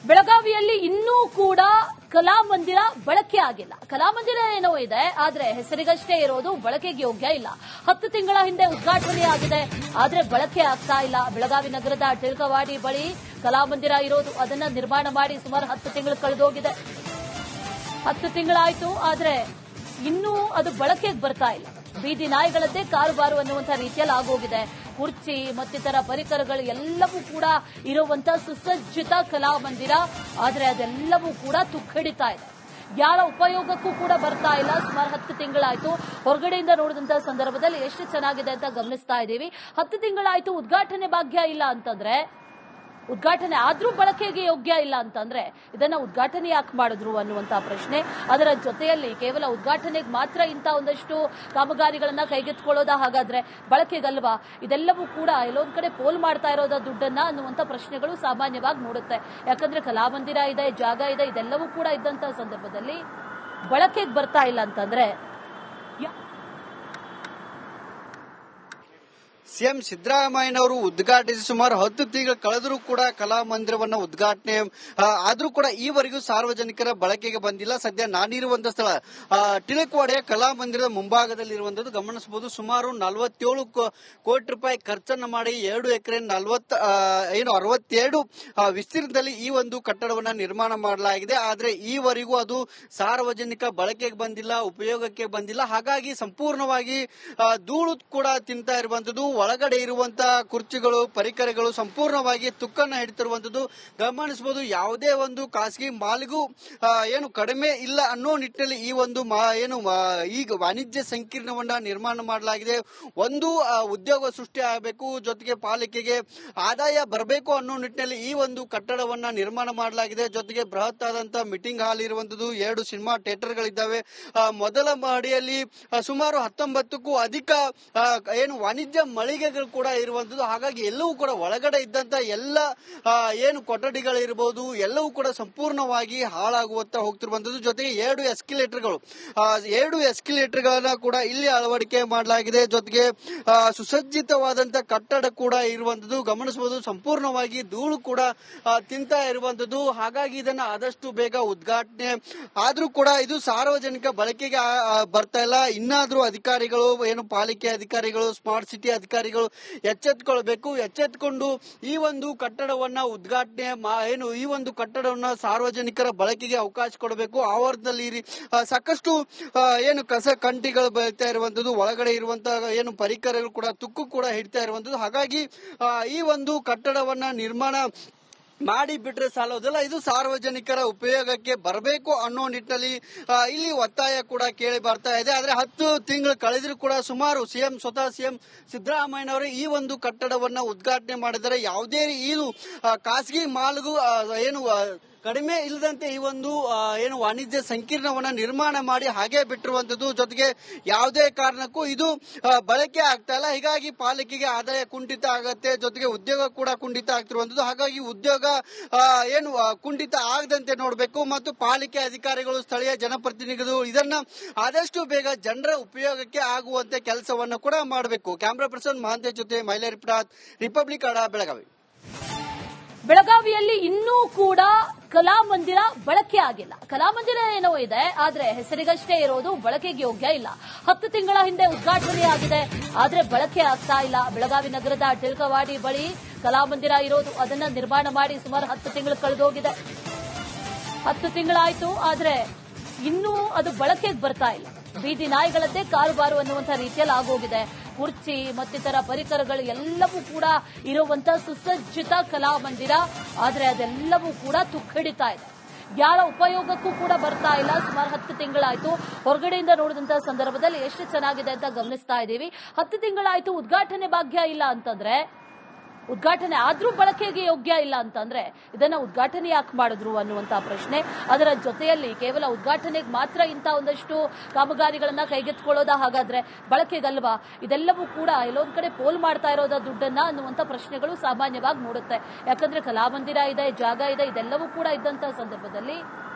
ಬೆಳಗಾವಿಯಲ್ಲಿ ಇನ್ನೂ ಕೂಡ ಕಲಾಮಂದಿರ ಬಳಕೆ ಆಗಿಲ್ಲ. ಕಲಾಮಂದಿರ ಏನೋ ಇದೆ, ಆದ್ರೆ ಹೆಸರಿಗಷ್ಟೇ ಇರೋದು, ಬಳಕೆಗೆ ಯೋಗ್ಯ ಇಲ್ಲ. 10 ತಿಂಗಳ ಹಿಂದೆ ಉದ್ಘಾಟನೆ ಆಗಿದೆ, ಆದ್ರೆ ಬಳಕೆ ಆಗ್ತಾ ಇಲ್ಲ. ಬೆಳಗಾವಿ ನಗರದ ಟಿಳಕವಾಡಿ ಬಳಿ ಕಲಾಮಂದಿರ ಇರೋದು, ಅದನ್ನ ನಿರ್ಮಾಣ ಮಾಡಿ ಸುಮಾರು 10 ತಿಂಗಳು ಕಳೆದೋಗಿದೆ. 10 ತಿಂಗಳಾಯ್ತು, ಆದ್ರೆ ಇನ್ನೂ ಅದು ಬಳಕೆಗೆ ಬರ್ತಾ ಇಲ್ಲ. ಬೀದಿ ನಾಯಿಗಳದ್ದೇ ಕಾರುಬಾರು ಅನ್ನುವಂಥ ರೀತಿಯಲ್ಲಿ ಆಗೋಗಿದೆ. ಕುರ್ಚಿ ಮತ್ತಿತರ ಪರಿಕರಗಳು ಎಲ್ಲವೂ ಕೂಡ ಇರುವಂತಹ ಸುಸಜ್ಜಿತ ಕಲಾಮಂದಿರ, ಆದ್ರೆ ಅದೆಲ್ಲವೂ ಕೂಡ ತುಕ್ಕಡಿತಾ ಇದೆ. ಯಾರ ಉಪಯೋಗಕ್ಕೂ ಕೂಡ ಬರ್ತಾ ಇಲ್ಲ. ಸುಮಾರು 10 ತಿಂಗಳಾಯ್ತು. ಹೊರಗಡೆಯಿಂದ ನೋಡಿದಂತಹ ಸಂದರ್ಭದಲ್ಲಿ ಎಷ್ಟು ಚೆನ್ನಾಗಿದೆ ಅಂತ ಗಮನಿಸ್ತಾ ಇದ್ದೀವಿ. 10 ತಿಂಗಳಾಯ್ತು, ಉದ್ಘಾಟನೆ ಭಾಗ್ಯ ಇಲ್ಲ ಅಂತಂದ್ರೆ, ಉದ್ಘಾಟನೆ ಆದ್ರೂ ಬಳಕೆಗೆ ಯೋಗ್ಯ ಇಲ್ಲ ಅಂತಂದ್ರೆ ಇದನ್ನ ಉದ್ಘಾಟನೆ ಯಾಕೆ ಮಾಡಿದ್ರು ಅನ್ನುವಂತಹ ಪ್ರಶ್ನೆ. ಅದರ ಜೊತೆಯಲ್ಲಿ ಕೇವಲ ಉದ್ಘಾಟನೆಗೆ ಮಾತ್ರ ಇಂಥ ಒಂದಷ್ಟು ಕಾಮಗಾರಿಗಳನ್ನ ಕೈಗೆತ್ತಿಕೊಳ್ಳೋದಾ, ಹಾಗಾದ್ರೆ ಬಳಕೆಗಲ್ವಾ? ಇದೆಲ್ಲವೂ ಕೂಡ ಎಲ್ಲೊಂದ್ ಕಡೆ ಪೋಲ್ ಮಾಡ್ತಾ ಇರೋದ ದುಡ್ಡನ್ನ ಅನ್ನುವಂಥ ಪ್ರಶ್ನೆಗಳು ಸಾಮಾನ್ಯವಾಗಿ ಮೂಡುತ್ತೆ. ಯಾಕಂದ್ರೆ ಕಲಾಮಂದಿರ ಇದೆ, ಜಾಗ ಇದೆ, ಇದೆಲ್ಲವೂ ಕೂಡ ಇದ್ದಂತಹ ಸಂದರ್ಭದಲ್ಲಿ ಬಳಕೆಗೆ ಬರ್ತಾ ಇಲ್ಲ ಅಂತಂದ್ರೆ ಸಿಎಂ ಸಿದ್ದರಾಮಯ್ಯನವರು ಉದ್ಘಾಟಿಸಿ ಸುಮಾರು 10 ತಿಂಗಳು ಕಳೆದರೂ ಕೂಡ ಕಲಾಮಂದಿರವನ್ನ ಉದ್ಘಾಟನೆ ಆದ್ರೂ ಕೂಡ ಈವರೆಗೂ ಸಾರ್ವಜನಿಕರ ಬಳಕೆಗೆ ಬಂದಿಲ್ಲ. ಸದ್ಯ ನಾನಿರುವಂತಹ ಸ್ಥಳ ಟಿಳಕವಾಡಿಯ ಕಲಾಮಂದಿರದ ಮುಂಭಾಗದಲ್ಲಿರುವಂತದ್ದು ಗಮನಿಸಬಹುದು. ಸುಮಾರು 47 ಕೋಟಿ ರೂಪಾಯಿ ಖರ್ಚನ್ನು ಮಾಡಿ 2 ಎಕರೆ 62 ವಿಸ್ತೀರ್ಣದಲ್ಲಿ ಈ ಒಂದು ಕಟ್ಟಡವನ್ನ ನಿರ್ಮಾಣ ಮಾಡಲಾಗಿದೆ. ಆದ್ರೆ ಈವರೆಗೂ ಅದು ಸಾರ್ವಜನಿಕ ಬಳಕೆಗೆ ಬಂದಿಲ್ಲ, ಉಪಯೋಗಕ್ಕೆ ಬಂದಿಲ್ಲ. ಹಾಗಾಗಿ ಸಂಪೂರ್ಣವಾಗಿ ಧೂಳು ಕೂಡ ತಿಂತಾ ಇರುವಂತದ್ದು. ಒಳಗಡೆ ಇರುವಂತಹ ಕುರ್ಚಿಗಳು, ಪರಿಕರಗಳು ಸಂಪೂರ್ಣವಾಗಿ ತುಕ್ಕನ್ನು ಹಿಡಿತಿರುವಂತದ್ದು ಗಮನಿಸಬಹುದು. ಯಾವುದೇ ಒಂದು ಖಾಸಗಿ ಮಾಲಿಗೂ ಏನು ಕಡಿಮೆ ಇಲ್ಲ ಅನ್ನೋ ನಿಟ್ಟಿನಲ್ಲಿ ಈ ಒಂದು ಈಗ ವಾಣಿಜ್ಯ ಸಂಕೀರ್ಣವನ್ನ ನಿರ್ಮಾಣ ಮಾಡಲಾಗಿದೆ. ಒಂದು ಉದ್ಯೋಗ ಸೃಷ್ಟಿ ಆಗಬೇಕು, ಜೊತೆಗೆ ಪಾಲಿಕೆಗೆ ಆದಾಯ ಬರಬೇಕು ಅನ್ನೋ ನಿಟ್ಟಿನಲ್ಲಿ ಈ ಒಂದು ಕಟ್ಟಡವನ್ನ ನಿರ್ಮಾಣ ಮಾಡಲಾಗಿದೆ. ಜೊತೆಗೆ ಬೃಹತ್ ಆದಂತಹ ಮೀಟಿಂಗ್ ಹಾಲ್ ಇರುವಂತದ್ದು, 2 ಸಿನಿಮಾ ಥಿಯೇಟರ್ಗಳಿದ್ದಾವೆ. ಮೊದಲ ಮಹಡಿಯಲ್ಲಿ ಸುಮಾರು 19ಕ್ಕೂ ಅಧಿಕ ಏನು ವಾಣಿಜ್ಯ ಮಳಿಗೆಗಳು ಕೂಡ ಇರುವಂತದ್ದು. ಹಾಗಾಗಿ ಎಲ್ಲವೂ ಕೂಡ ಒಳಗಡೆ ಇದ್ದಂತ ಎಲ್ಲ ಏನು ಕೊಠಡಿಗಳಿರಬಹುದು ಎಲ್ಲವೂ ಕೂಡ ಸಂಪೂರ್ಣವಾಗಿ ಹಾಳಾಗುವಂತ ಹೋಗ್ತಿರುವಂತದ್ದು. ಜೊತೆಗೆ 2 ಎಸ್ಕಲೇಟರ್ಗಳನ್ನ ಕೂಡ ಇಲ್ಲಿ ಅಳವಡಿಕೆ ಮಾಡಲಾಗಿದೆ. ಜೊತೆಗೆ ಸುಸಜ್ಜಿತವಾದಂತ ಕಟ್ಟಡ ಕೂಡ ಇರುವಂತದ್ದು ಗಮನಿಸಬಹುದು. ಸಂಪೂರ್ಣವಾಗಿ ಧೂಳು ಕೂಡ ತಿಂತಾ ಇರುವಂತದ್ದು. ಹಾಗಾಗಿ ಇದನ್ನ ಆದಷ್ಟು ಬೇಗ ಉದ್ಘಾಟನೆ ಆದ್ರೂ ಕೂಡ ಇದು ಸಾರ್ವಜನಿಕ ಬಳಕೆಗೆ ಬರ್ತಾ ಇಲ್ಲ. ಇನ್ನಾದ್ರೂ ಅಧಿಕಾರಿಗಳು, ಏನು ಪಾಲಿಕೆ ಅಧಿಕಾರಿಗಳು, ಸ್ಮಾರ್ಟ್ ಸಿಟಿ ಅಧಿಕಾರಿಗಳು ಎಚ್ಚೆತ್ತುಕೊಂಡು ಈ ಒಂದು ಕಟ್ಟಡವನ್ನ ಉದ್ಘಾಟನೆ ಈ ಒಂದು ಕಟ್ಟಡವನ್ನ ಸಾರ್ವಜನಿಕರ ಬಳಕೆಗೆ ಅವಕಾಶ ಕೊಡಬೇಕು. ಆವರಣದಲ್ಲಿ ಸಾಕಷ್ಟು ಏನು ಕಸ ಕಂಟಿಗಳು ಬೆಳೀತಾ ಇರುವಂತದ್ದು, ಒಳಗಡೆ ಇರುವಂತಹ ಏನು ಪರಿಕರಗಳು ಕೂಡ ತುಕ್ಕು ಕೂಡ ಹಿಡ್ತಾ ಇರುವಂತದ್ದು. ಹಾಗಾಗಿ ಈ ಒಂದು ಕಟ್ಟಡವನ್ನ ನಿರ್ಮಾಣ ಮಾಡಿ ಬಿಟ್ರೆ ಸಾಲೋದಿಲ್ಲ, ಇದು ಸಾರ್ವಜನಿಕರ ಉಪಯೋಗಕ್ಕೆ ಬರಬೇಕು ಅನ್ನೋ ನಿಟ್ಟಿನಲ್ಲಿ ಇಲ್ಲಿ ಒತ್ತಾಯ ಕೂಡ ಕೇಳಿ ಬರ್ತಾ ಇದೆ. ಆದ್ರೆ 10 ತಿಂಗಳು ಕಳೆದರೂ ಕೂಡ ಸುಮಾರು ಸ್ವತಃ ಸಿಎಂ ಸಿದ್ದರಾಮಯ್ಯನವರು ಈ ಒಂದು ಕಟ್ಟಡವನ್ನ ಉದ್ಘಾಟನೆ ಮಾಡಿದರೆ ಯಾವುದೇ ಇದು ಖಾಸಗಿ ಮಾಲ್ಗೂ ಏನು ಕಡಿಮೆ ಇಲ್ಲದಂತೆ ಈ ಒಂದು ಏನು ವಾಣಿಜ್ಯ ಸಂಕೀರ್ಣವನ್ನ ನಿರ್ಮಾಣ ಮಾಡಿ ಹಾಗೆ ಬಿಟ್ಟಿರುವಂತದ್ದು. ಜೊತೆಗೆ ಯಾವುದೇ ಕಾರಣಕ್ಕೂ ಇದು ಬಳಕೆ ಆಗ್ತಾ ಇಲ್ಲ. ಹೀಗಾಗಿ ಪಾಲಿಕೆಗೆ ಆದಾಯ ಕುಂಠಿತ ಆಗತ್ತೆ, ಜೊತೆಗೆ ಉದ್ಯೋಗ ಕೂಡ ಕುಂಠಿತ ಆಗ್ತಿರುವಂತದ್ದು. ಹಾಗಾಗಿ ಉದ್ಯೋಗ ಏನು ಕುಂಠಿತ ಆಗದಂತೆ ನೋಡಬೇಕು ಮತ್ತು ಪಾಲಿಕೆ ಅಧಿಕಾರಿಗಳು, ಸ್ಥಳೀಯ ಜನಪ್ರತಿನಿಧಿಗಳು ಇದನ್ನ ಆದಷ್ಟು ಬೇಗ ಜನರ ಉಪಯೋಗಕ್ಕೆ ಆಗುವಂತೆ ಕೆಲಸವನ್ನ ಕೂಡ ಮಾಡಬೇಕು. ಕ್ಯಾಮರಾ ಪರ್ಸನ್ ಮಹಾಂತೇಶ್ ಜೊತೆ ಮೈಲಾರಿ ಪ್ರಸಾದ್, ರಿಪಬ್ಲಿಕ್ ಕನ್ನಡ, ಬೆಳಗಾವಿ. ಬೆಳಗಾವಿಯಲ್ಲಿ ಇನ್ನೂ ಕೂಡ ಕಲಾಮಂದಿರ ಬಳಕೆ ಆಗಿಲ್ಲ. ಕಲಾಮಂದಿರ ಏನೋ ಇದೆ, ಆದ್ರೆ ಹೆಸರಿಗಷ್ಟೇ ಇರೋದು, ಬಳಕೆಗೆ ಯೋಗ್ಯ ಇಲ್ಲ. 10 ತಿಂಗಳ ಹಿಂದೆ ಉದ್ಘಾಟನೆ ಆಗಿದೆ, ಆದ್ರೆ ಬಳಕೆ ಆಗ್ತಾ ಇಲ್ಲ. ಬೆಳಗಾವಿ ನಗರದ ಟಿಳಕವಾಡಿ ಬಳಿ ಕಲಾಮಂದಿರ ಇರೋದು, ಅದನ್ನ ನಿರ್ಮಾಣ ಮಾಡಿ ಸುಮಾರು 10 ತಿಂಗಳು ಕಳೆದೋಗಿದೆ. 10 ತಿಂಗಳಾಯ್ತು, ಆದ್ರೆ ಇನ್ನೂ ಅದು ಬಳಕೆಗೆ ಬರ್ತಾ ಇಲ್ಲ. ಬೀದಿ ನಾಯಿಗಳದ್ದೇ ಕಾರುಬಾರು ಅನ್ನುವಂಥ ರೀತಿಯಲ್ಲಿ ಆಗೋಗಿದೆ. ಕುರ್ಚಿ ಮತ್ತಿತರ ಪರಿಕರಗಳು ಎಲ್ಲವೂ ಕೂಡ ಇರುವಂತಹ ಸುಸಜ್ಜಿತ ಕಲಾಮಂದಿರ, ಆದ್ರೆ ಅದೆಲ್ಲವೂ ಕೂಡ ತುಕ್ಕಡಿತಾ ಇದೆ. ಯಾರ ಉಪಯೋಗಕ್ಕೂ ಕೂಡ ಬರ್ತಾ ಇಲ್ಲ. ಸುಮಾರು 10 ತಿಂಗಳಾಯ್ತು. ಹೊರಗಡೆಯಿಂದ ನೋಡಿದಂತಹ ಸಂದರ್ಭದಲ್ಲಿ ಎಷ್ಟು ಚೆನ್ನಾಗಿದೆ ಅಂತ ಗಮನಿಸ್ತಾ ಇದ್ದೀವಿ. 10 ತಿಂಗಳಾಯ್ತು, ಉದ್ಘಾಟನೆ ಭಾಗ್ಯ ಇಲ್ಲ ಅಂತಂದ್ರೆ, ಉದ್ಘಾಟನೆ ಆದ್ರೂ ಬಳಕೆಗೆ ಯೋಗ್ಯ ಇಲ್ಲ ಅಂತಂದ್ರೆ ಇದನ್ನ ಉದ್ಘಾಟನೆ ಯಾಕೆ ಮಾಡಿದ್ರು ಅನ್ನುವಂತಹ ಪ್ರಶ್ನೆ. ಅದರ ಜೊತೆಯಲ್ಲಿ ಕೇವಲ ಉದ್ಘಾಟನೆಗೆ ಮಾತ್ರ ಇಂಥ ಒಂದಷ್ಟು ಕಾಮಗಾರಿಗಳನ್ನ ಕೈಗೆತ್ತಿಕೊಳ್ಳೋದಾ, ಹಾಗಾದ್ರೆ ಬಳಕೆಗಲ್ವಾ? ಇದೆಲ್ಲವೂ ಕೂಡ ಎಲ್ಲೊಂದ್ ಕಡೆ ಪೋಲ್ ಮಾಡ್ತಾ ಇರೋದ ದುಡ್ಡನ್ನ ಅನ್ನುವಂಥ ಪ್ರಶ್ನೆಗಳು ಸಾಮಾನ್ಯವಾಗಿ ಮೂಡುತ್ತೆ. ಯಾಕಂದ್ರೆ ಕಲಾಮಂದಿರ ಇದೆ, ಜಾಗ ಇದೆ, ಇದೆಲ್ಲವೂ ಕೂಡ ಇದ್ದಂತಹ ಸಂದರ್ಭದಲ್ಲಿ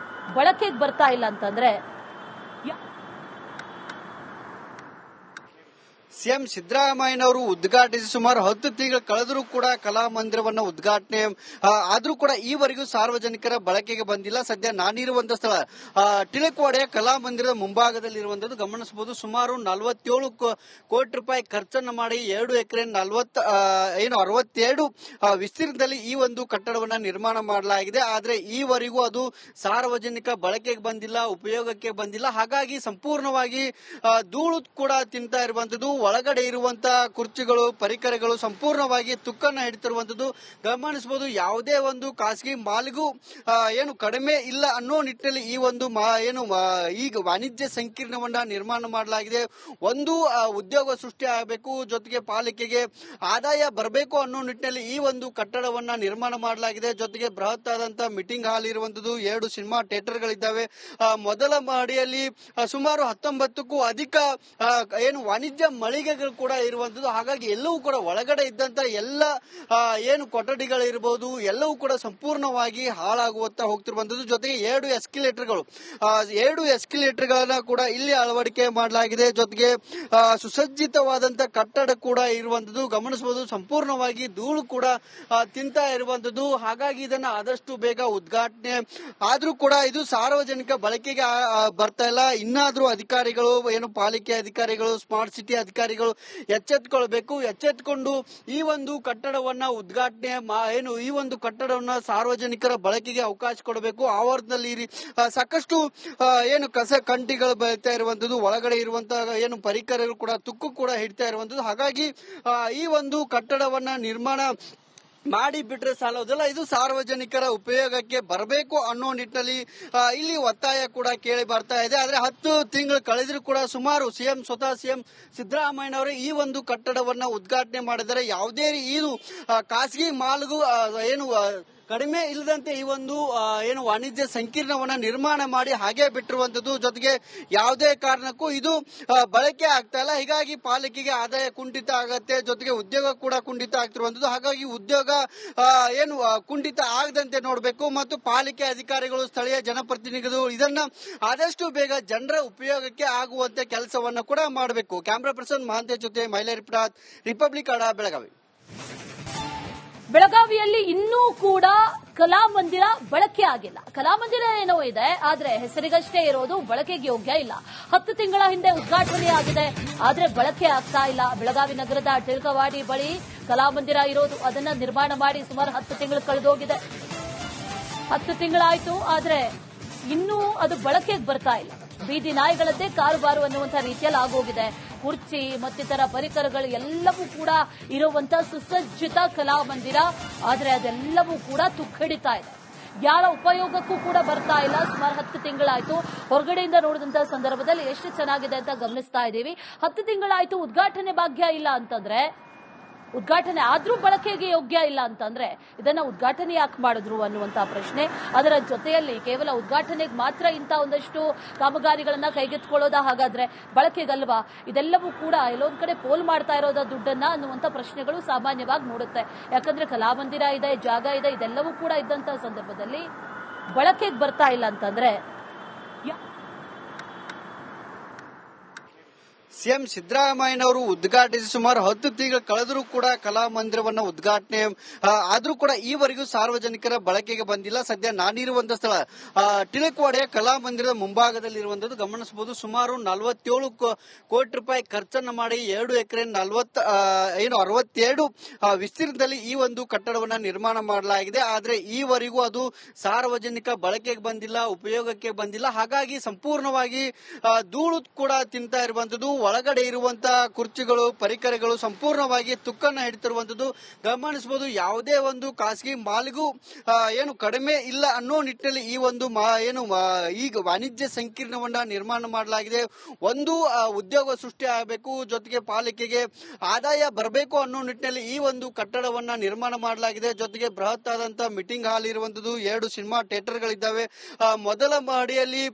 ಬಳಕೆಗೆ ಬರ್ತಾ ಇಲ್ಲ ಅಂತಂದ್ರೆ ಸಿಎಂ ಸಿದ್ದರಾಮಯ್ಯನವರು ಉದ್ಘಾಟಿಸಿ ಸುಮಾರು 10 ತಿಂಗಳು ಕಳೆದರೂ ಕೂಡ ಕಲಾಮಂದಿರವನ್ನ ಉದ್ಘಾಟನೆ ಆದ್ರೂ ಕೂಡ ಈವರೆಗೂ ಸಾರ್ವಜನಿಕರ ಬಳಕೆಗೆ ಬಂದಿಲ್ಲ. ಸದ್ಯ ನಾನಿರುವಂತಹ ಸ್ಥಳ ಟಿಳಕವಾಡಿಯ ಕಲಾಮಂದಿರದ ಮುಂಭಾಗದಲ್ಲಿರುವಂತದ್ದು ಗಮನಿಸಬಹುದು. ಸುಮಾರು 47 ಕೋಟಿ ರೂಪಾಯಿ ಖರ್ಚನ್ನು ಮಾಡಿ 2 ಎಕರೆ 62 ವಿಸ್ತೀರ್ಣದಲ್ಲಿ ಈ ಒಂದು ಕಟ್ಟಡವನ್ನ ನಿರ್ಮಾಣ ಮಾಡಲಾಗಿದೆ. ಆದ್ರೆ ಈವರೆಗೂ ಅದು ಸಾರ್ವಜನಿಕ ಬಳಕೆಗೆ ಬಂದಿಲ್ಲ, ಉಪಯೋಗಕ್ಕೆ ಬಂದಿಲ್ಲ. ಹಾಗಾಗಿ ಸಂಪೂರ್ಣವಾಗಿ ಧೂಳು ಕೂಡ ತಿಂತಾ ಇರುವಂತದ್ದು. ಒಳಗಡೆ ಇರುವಂತಹ ಕುರ್ಚಿಗಳು, ಪರಿಕರಗಳು ಸಂಪೂರ್ಣವಾಗಿ ತುಕ್ಕನ್ನ ಹಿಡಿತಿರುವಂತದ್ದು ಗಮನಿಸಬಹುದು. ಯಾವುದೇ ಒಂದು ಖಾಸಗಿ ಮಾಲಿಗೂ ಏನು ಕಡಿಮೆ ಇಲ್ಲ ಅನ್ನೋ ನಿಟ್ಟಿನಲ್ಲಿ ಈ ಒಂದು ಈಗ ವಾಣಿಜ್ಯ ಸಂಕೀರ್ಣವನ್ನ ನಿರ್ಮಾಣ ಮಾಡಲಾಗಿದೆ. ಒಂದು ಉದ್ಯೋಗ ಸೃಷ್ಟಿ ಆಗಬೇಕು, ಜೊತೆಗೆ ಪಾಲಿಕೆಗೆ ಆದಾಯ ಬರಬೇಕು ಅನ್ನೋ ನಿಟ್ಟಿನಲ್ಲಿ ಈ ಒಂದು ಕಟ್ಟಡವನ್ನ ನಿರ್ಮಾಣ ಮಾಡಲಾಗಿದೆ. ಜೊತೆಗೆ ಬೃಹತ್ ಆದಂತಹ ಮೀಟಿಂಗ್ ಹಾಲ್ ಇರುವಂತದ್ದು, 2 ಸಿನಿಮಾ ಥಿಯೇಟರ್ಗಳಿದ್ದಾವೆ. ಮೊದಲ ಮಹಡಿಯಲ್ಲಿ ಸುಮಾರು 19ಕ್ಕೂ ಅಧಿಕ ಏನು ವಾಣಿಜ್ಯ ಮಳಿಗೆಗಳು ಕೂಡ ಇರುವಂತದ್ದು. ಹಾಗಾಗಿ ಎಲ್ಲವೂ ಕೂಡ ಒಳಗಡೆ ಇದ್ದಂತ ಎಲ್ಲ ಏನು ಕೊಠಡಿಗಳಿರಬಹುದು ಎಲ್ಲವೂ ಕೂಡ ಸಂಪೂರ್ಣವಾಗಿ ಹಾಳಾಗುವಂತ ಹೋಗ್ತಿರುವಂತದ್ದು. ಜೊತೆಗೆ 2 ಎಸ್ಕಲೇಟರ್ಗಳನ್ನ ಕೂಡ ಇಲ್ಲಿ ಅಳವಡಿಕೆ ಮಾಡಲಾಗಿದೆ. ಜೊತೆಗೆ ಸುಸಜ್ಜಿತವಾದಂತ ಕಟ್ಟಡ ಕೂಡ ಇರುವಂತದ್ದು ಗಮನಿಸಬಹುದು. ಸಂಪೂರ್ಣವಾಗಿ ಧೂಳು ಕೂಡ ತಿಂತಾ ಇರುವಂತದ್ದು. ಹಾಗಾಗಿ ಇದನ್ನ ಆದಷ್ಟು ಬೇಗ ಉದ್ಘಾಟನೆ ಆದ್ರೂ ಕೂಡ ಇದು ಸಾರ್ವಜನಿಕ ಬಳಕೆಗೆ ಬರ್ತಾ ಇಲ್ಲ. ಇನ್ನಾದ್ರೂ ಅಧಿಕಾರಿಗಳು, ಏನು ಪಾಲಿಕೆ ಅಧಿಕಾರಿಗಳು, ಸ್ಮಾರ್ಟ್ ಸಿಟಿ ಅಧಿಕಾರಿಗಳು ಎಚ್ಚೆತ್ತುಕೊಂಡು ಈ ಒಂದು ಕಟ್ಟಡವನ್ನ ಉದ್ಘಾಟನೆ ಈ ಒಂದು ಕಟ್ಟಡವನ್ನ ಸಾರ್ವಜನಿಕರ ಬಳಕೆಗೆ ಅವಕಾಶ ಕೊಡಬೇಕು. ಆವರಣದಲ್ಲಿ ಸಾಕಷ್ಟು ಏನು ಕಸ ಕಂಟಿಗಳು ಬೆಳೀತಾ ಇರುವಂತದ್ದು, ಒಳಗಡೆ ಇರುವಂತಹ ಏನು ಪರಿಕರಗಳು ಕೂಡ ತುಕ್ಕು ಕೂಡ ಹಿಡ್ತಾ ಇರುವಂತದ್ದು. ಹಾಗಾಗಿ ಈ ಒಂದು ಕಟ್ಟಡವನ್ನ ನಿರ್ಮಾಣ ಮಾಡಿ ಬಿಟ್ರೆ ಸಾಲೋದಿಲ್ಲ, ಇದು ಸಾರ್ವಜನಿಕರ ಉಪಯೋಗಕ್ಕೆ ಬರಬೇಕು ಅನ್ನೋ ನಿಟ್ಟಿನಲ್ಲಿ ಇಲ್ಲಿ ಒತ್ತಾಯ ಕೂಡ ಕೇಳಿ ಬರ್ತಾ ಇದೆ. ಆದ್ರೆ 10 ತಿಂಗಳು ಕಳೆದರೂ ಕೂಡ ಸುಮಾರು ಸ್ವತಃ ಸಿಎಂ ಸಿದ್ದರಾಮಯ್ಯನವರು ಈ ಒಂದು ಕಟ್ಟಡವನ್ನ ಉದ್ಘಾಟನೆ ಮಾಡಿದರೆ ಯಾವುದೇ ಇದು ಖಾಸಗಿ ಮಾಲ್ಗೂ ಏನು ಕಡಿಮೆ ಇಲ್ಲದಂತೆ ಈ ಒಂದು ಏನು ವಾಣಿಜ್ಯ ಸಂಕೀರ್ಣವನ್ನ ನಿರ್ಮಾಣ ಮಾಡಿ ಹಾಗೆ ಬಿಟ್ಟಿರುವಂತದ್ದು. ಜೊತೆಗೆ ಯಾವುದೇ ಕಾರಣಕ್ಕೂ ಇದು ಬಳಕೆ ಆಗ್ತಾ ಇಲ್ಲ. ಹೀಗಾಗಿ ಪಾಲಿಕೆಗೆ ಆದಾಯ ಕುಂಠಿತ ಆಗತ್ತೆ, ಜೊತೆಗೆ ಉದ್ಯೋಗ ಕೂಡ ಕುಂಠಿತ ಆಗ್ತಿರುವಂತದ್ದು. ಹಾಗಾಗಿ ಉದ್ಯೋಗ ಏನು ಕುಂಠಿತ ಆಗದಂತೆ ನೋಡಬೇಕು ಮತ್ತು ಪಾಲಿಕೆ ಅಧಿಕಾರಿಗಳು, ಸ್ಥಳೀಯ ಜನಪ್ರತಿನಿಧಿಗಳು ಇದನ್ನ ಆದಷ್ಟು ಬೇಗ ಜನರ ಉಪಯೋಗಕ್ಕೆ ಆಗುವಂತೆ ಕೆಲಸವನ್ನ ಕೂಡ ಮಾಡಬೇಕು. ಕ್ಯಾಮರಾ ಪರ್ಸನ್ ಮಹಾಂತೇಶ್ ಜೊತೆ ಮೈಲಾ ರಿಪಬ್ಲಿಕ್ ಕನ್ನಡ, ಬೆಳಗಾವಿ. ಬೆಳಗಾವಿಯಲ್ಲಿ ಇನ್ನೂ ಕೂಡ ಕಲಾಮಂದಿರ ಬಳಕೆ ಆಗಿಲ್ಲ. ಕಲಾಮಂದಿರ ಏನೋ ಇದೆ, ಆದ್ರೆ ಹೆಸರಿಗಷ್ಟೇ ಇರೋದು, ಬಳಕೆಗೆ ಯೋಗ್ಯ ಇಲ್ಲ. 10 ತಿಂಗಳ ಹಿಂದೆ ಉದ್ಘಾಟನೆಯಾಗಿದೆ, ಆದ್ರೆ ಬಳಕೆ ಆಗ್ತಾ ಇಲ್ಲ. ಬೆಳಗಾವಿ ನಗರದ ಟಿಳಕವಾಡಿ ಬಳಿ ಕಲಾಮಂದಿರ ಇರೋದು, ಅದನ್ನ ನಿರ್ಮಾಣ ಮಾಡಿ ಸುಮಾರು 10 ತಿಂಗಳು ಕಳೆದೋಗಿದೆ. 10 ತಿಂಗಳಾಯ್ತು, ಆದ್ರೆ ಇನ್ನೂ ಅದು ಬಳಕೆಗೆ ಬರ್ತಾ ಇಲ್ಲ. ಬೀದಿ ನಾಯಿಗಳದ್ದೇ ಕಾರುಬಾರು ಅನ್ನುವಂಥ ರೀತಿಯಲ್ಲಿ ಆಗೋಗಿದೆ. ಕುರ್ಚಿ ಮತ್ತಿತರ ಪರಿಕರಗಳು ಎಲ್ಲವೂ ಕೂಡ ಇರುವಂತಹ ಸುಸಜ್ಜಿತ ಕಲಾಮಂದಿರ, ಆದ್ರೆ ಅದೆಲ್ಲವೂ ಕೂಡ ತುಕ್ಕಡಿತಾ ಇದೆ. ಯಾರ ಉಪಯೋಗಕ್ಕೂ ಕೂಡ ಬರ್ತಾ ಇಲ್ಲ. ಸುಮಾರು 10 ತಿಂಗಳಾಯ್ತು. ಹೊರಗಡೆಯಿಂದ ನೋಡಿದಂತಹ ಸಂದರ್ಭದಲ್ಲಿ ಎಷ್ಟು ಚೆನ್ನಾಗಿದೆ ಅಂತ ಗಮನಿಸ್ತಾ ಇದ್ದೀವಿ. 10 ತಿಂಗಳಾಯ್ತು, ಉದ್ಘಾಟನೆ ಭಾಗ್ಯ ಇಲ್ಲ ಅಂತಂದ್ರೆ, ಉದ್ಘಾಟನೆ ಆದ್ರೂ ಬಳಕೆಗೆ ಯೋಗ್ಯ ಇಲ್ಲ ಅಂತಂದ್ರೆ ಇದನ್ನ ಉದ್ಘಾಟನೆ ಯಾಕೆ ಮಾಡಿದ್ರು ಅನ್ನುವಂತಹ ಪ್ರಶ್ನೆ. ಅದರ ಜೊತೆಯಲ್ಲಿ ಕೇವಲ ಉದ್ಘಾಟನೆಗೆ ಮಾತ್ರ ಇಂಥ ಒಂದಷ್ಟು ಕಾಮಗಾರಿಗಳನ್ನ ಕೈಗೆತ್ತಿಕೊಳ್ಳೋದಾ, ಹಾಗಾದ್ರೆ ಬಳಕೆಗಲ್ವಾ? ಇದೆಲ್ಲವೂ ಕೂಡ ಎಲ್ಲೊಂದ್ ಕಡೆ ಪೋಲ್ ಮಾಡ್ತಾ ಇರೋದ ದುಡ್ಡನ್ನ ಅನ್ನುವಂಥ ಪ್ರಶ್ನೆಗಳು ಸಾಮಾನ್ಯವಾಗಿ ಮೂಡುತ್ತೆ. ಯಾಕಂದ್ರೆ ಕಲಾಮಂದಿರ ಇದೆ, ಜಾಗ ಇದೆ, ಇದೆಲ್ಲವೂ ಕೂಡ ಇದ್ದಂತಹ ಸಂದರ್ಭದಲ್ಲಿ ಬಳಕೆಗೆ ಬರ್ತಾ ಇಲ್ಲ ಅಂತಂದ್ರೆ ಸಿಎಂ ಸಿದ್ದರಾಮಯ್ಯನವರು ಉದ್ಘಾಟಿಸಿ ಸುಮಾರು 10 ತಿಂಗಳು ಕಳೆದರೂ ಕೂಡ ಕಲಾಮಂದಿರವನ್ನ ಉದ್ಘಾಟನೆ ಆದ್ರೂ ಕೂಡ ಈವರೆಗೂ ಸಾರ್ವಜನಿಕರ ಬಳಕೆಗೆ ಬಂದಿಲ್ಲ. ಸದ್ಯ ನಾನಿರುವಂತಹ ಸ್ಥಳ ಟಿಳಕವಾಡಿಯ ಕಲಾಮಂದಿರದ ಮುಂಭಾಗದಲ್ಲಿರುವಂತದ್ದು ಗಮನಿಸಬಹುದು. ಸುಮಾರು 47 ಕೋಟಿ ರೂಪಾಯಿ ಖರ್ಚನ್ನು ಮಾಡಿ 2 ಎಕರೆ 62 ವಿಸ್ತೀರ್ಣದಲ್ಲಿ ಈ ಒಂದು ಕಟ್ಟಡವನ್ನ ನಿರ್ಮಾಣ ಮಾಡಲಾಗಿದೆ. ಆದ್ರೆ ಈವರೆಗೂ ಅದು ಸಾರ್ವಜನಿಕ ಬಳಕೆಗೆ ಬಂದಿಲ್ಲ, ಉಪಯೋಗಕ್ಕೆ ಬಂದಿಲ್ಲ. ಹಾಗಾಗಿ ಸಂಪೂರ್ಣವಾಗಿ ಧೂಳು ಕೂಡ ತಿಂತಾ ಇರುವಂತದ್ದು, ಒಳಗಡೆ ಇರುವಂತಹ ಕುರ್ಚಿಗಳು, ಪರಿಕರಗಳು ಸಂಪೂರ್ಣವಾಗಿ ತುಕ್ಕನ್ನ ಹಿಡಿತಿರುವಂತದ್ದು ಗಮನಿಸಬಹುದು. ಯಾವುದೇ ಒಂದು ಖಾಸಗಿ ಮಾಲಿಗೂ ಏನು ಕಡಿಮೆ ಇಲ್ಲ ಅನ್ನೋ ನಿಟ್ಟಿನಲ್ಲಿ ಈ ಒಂದು ಈಗ ವಾಣಿಜ್ಯ ಸಂಕೀರ್ಣವನ್ನ ನಿರ್ಮಾಣ ಮಾಡಲಾಗಿದೆ. ಒಂದು ಉದ್ಯೋಗ ಸೃಷ್ಟಿ ಆಗಬೇಕು, ಜೊತೆಗೆ ಪಾಲಿಕೆಗೆ ಆದಾಯ ಬರಬೇಕು ಅನ್ನೋ ನಿಟ್ಟಿನಲ್ಲಿ ಈ ಒಂದು ಕಟ್ಟಡವನ್ನ ನಿರ್ಮಾಣ ಮಾಡಲಾಗಿದೆ. ಜೊತೆಗೆ ಬೃಹತ್ ಆದಂತಹ ಮೀಟಿಂಗ್ ಹಾಲ್ ಇರುವಂತದ್ದು, 2 ಸಿನಿಮಾ ಥಿಯೇಟರ್ಗಳಿದ್ದಾವೆ. ಮೊದಲ ಮಹಡಿಯಲ್ಲಿ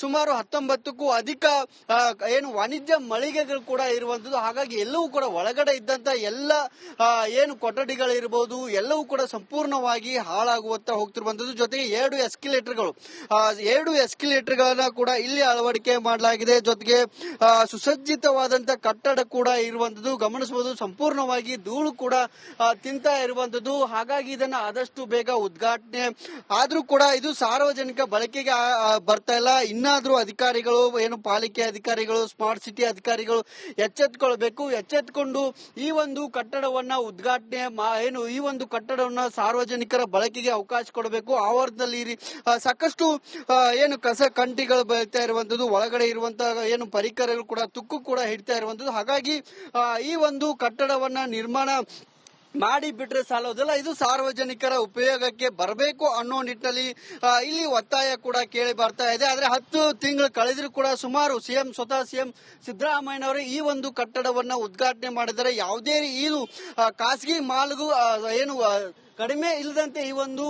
ಸುಮಾರು 19ಕ್ಕೂ ಅಧಿಕ ಏನು ವಾಣಿಜ್ಯ ಮಳಿಗೆಗಳು ಕೂಡ ಇರುವಂತದ್ದು. ಹಾಗಾಗಿ ಎಲ್ಲವೂ ಕೂಡ ಒಳಗಡೆ ಇದ್ದಂತ ಎಲ್ಲ ಏನು ಕೊಠಡಿಗಳಿರ್ಬೋದು ಎಲ್ಲವೂ ಕೂಡ ಸಂಪೂರ್ಣವಾಗಿ ಹಾಳಾಗುವಂತ ಹೋಗ್ತಿರುವಂತದ್ದು. ಜೊತೆಗೆ 2 ಎಸ್ಕಲೇಟರ್ಗಳನ್ನ ಕೂಡ ಇಲ್ಲಿ ಅಳವಡಿಕೆ ಮಾಡಲಾಗಿದೆ. ಜೊತೆಗೆ ಸುಸಜ್ಜಿತವಾದಂತ ಕಟ್ಟಡ ಕೂಡ ಇರುವಂತದ್ದು ಗಮನಿಸಬಹುದು. ಸಂಪೂರ್ಣವಾಗಿ ಧೂಳು ಕೂಡ ತಿಂತಾ ಇರುವಂತದ್ದು. ಹಾಗಾಗಿ ಇದನ್ನ ಆದಷ್ಟು ಬೇಗ ಉದ್ಘಾಟನೆ ಆದ್ರೂ ಕೂಡ ಇದು ಸಾರ್ವಜನಿಕ ಬಳಕೆಗೆ ಬರ್ತಾ ಇಲ್ಲ. ಇನ್ನಾದ್ರೂ ಅಧಿಕಾರಿಗಳು ಏನು ಪಾಲಿಕೆ ಅಧಿಕಾರಿಗಳು ಸ್ಮಾರ್ಟ್ ಸಿಟಿ ಅಧಿಕಾರಿಗಳು ಎಚ್ಚೆತ್ತುಕೊಂಡು ಈ ಒಂದು ಕಟ್ಟಡವನ್ನ ಉದ್ಘಾಟನೆ ಈ ಒಂದು ಕಟ್ಟಡವನ್ನ ಸಾರ್ವಜನಿಕರ ಬಳಕೆಗೆ ಅವಕಾಶ ಕೊಡಬೇಕು. ಆವರಣದಲ್ಲಿ ಸಾಕಷ್ಟು ಏನು ಕಸ ಕಂಟಿಗಳು ಬೆಳೀತಾ ಇರುವಂತದ್ದು, ಒಳಗಡೆ ಇರುವಂತಹ ಏನು ಪರಿಕರಗಳು ಕೂಡ ತುಕ್ಕು ಕೂಡ ಹಿಡ್ತಾ ಇರುವಂತದ್ದು. ಹಾಗಾಗಿ ಈ ಒಂದು ಕಟ್ಟಡವನ್ನ ನಿರ್ಮಾಣ ಮಾಡಿ ಬಿಟ್ರೆ ಸಾಲೋದಿಲ್ಲ, ಇದು ಸಾರ್ವಜನಿಕರ ಉಪಯೋಗಕ್ಕೆ ಬರಬೇಕು ಅನ್ನೋ ನಿಟ್ಟಿನಲ್ಲಿ ಇಲ್ಲಿ ಒತ್ತಾಯ ಕೂಡ ಕೇಳಿ ಬರ್ತಾ ಇದೆ. ಆದ್ರೆ 10 ತಿಂಗಳು ಕಳೆದರೂ ಕೂಡ ಸುಮಾರು ಸ್ವತಃ ಸಿಎಂ ಸಿದ್ದರಾಮಯ್ಯನವರು ಈ ಒಂದು ಕಟ್ಟಡವನ್ನ ಉದ್ಘಾಟನೆ ಮಾಡಿದರೆ ಯಾವುದೇ ಇದು ಖಾಸಗಿ ಮಾಲ್ಗೂ ಏನು ಕಡಿಮೆ ಇಲ್ಲದಂತೆ ಈ ಒಂದು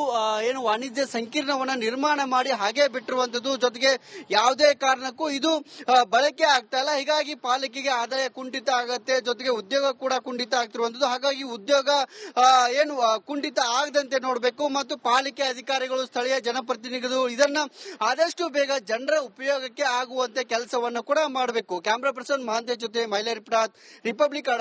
ಏನು ವಾಣಿಜ್ಯ ಸಂಕೀರ್ಣವನ್ನ ನಿರ್ಮಾಣ ಮಾಡಿ ಹಾಗೆ ಬಿಟ್ಟಿರುವಂತದ್ದು. ಜೊತೆಗೆ ಯಾವುದೇ ಕಾರಣಕ್ಕೂ ಇದು ಬಳಕೆ ಆಗ್ತಾ ಇಲ್ಲ. ಹೀಗಾಗಿ ಪಾಲಿಕೆಗೆ ಆದಾಯ ಕುಂಠಿತ ಆಗತ್ತೆ, ಜೊತೆಗೆ ಉದ್ಯೋಗ ಕೂಡ ಕುಂಠಿತ ಆಗ್ತಿರುವಂತದ್ದು. ಹಾಗಾಗಿ ಉದ್ಯೋಗ ಏನು ಕುಂಠಿತ ಆಗದಂತೆ ನೋಡಬೇಕು ಮತ್ತು ಪಾಲಿಕೆ ಅಧಿಕಾರಿಗಳು ಸ್ಥಳೀಯ ಜನಪ್ರತಿನಿಧಿಗಳು ಇದನ್ನ ಆದಷ್ಟು ಬೇಗ ಜನರ ಉಪಯೋಗಕ್ಕೆ ಆಗುವಂತೆ ಕೆಲಸವನ್ನ ಕೂಡ ಮಾಡಬೇಕು. ಕ್ಯಾಮರಾ ಪರ್ಸನ್ ಮಹಾಂತೇಶ್ ಜೊತೆ ಮೈಲಾರಿ ರಿಪಬ್ಲಿಕ್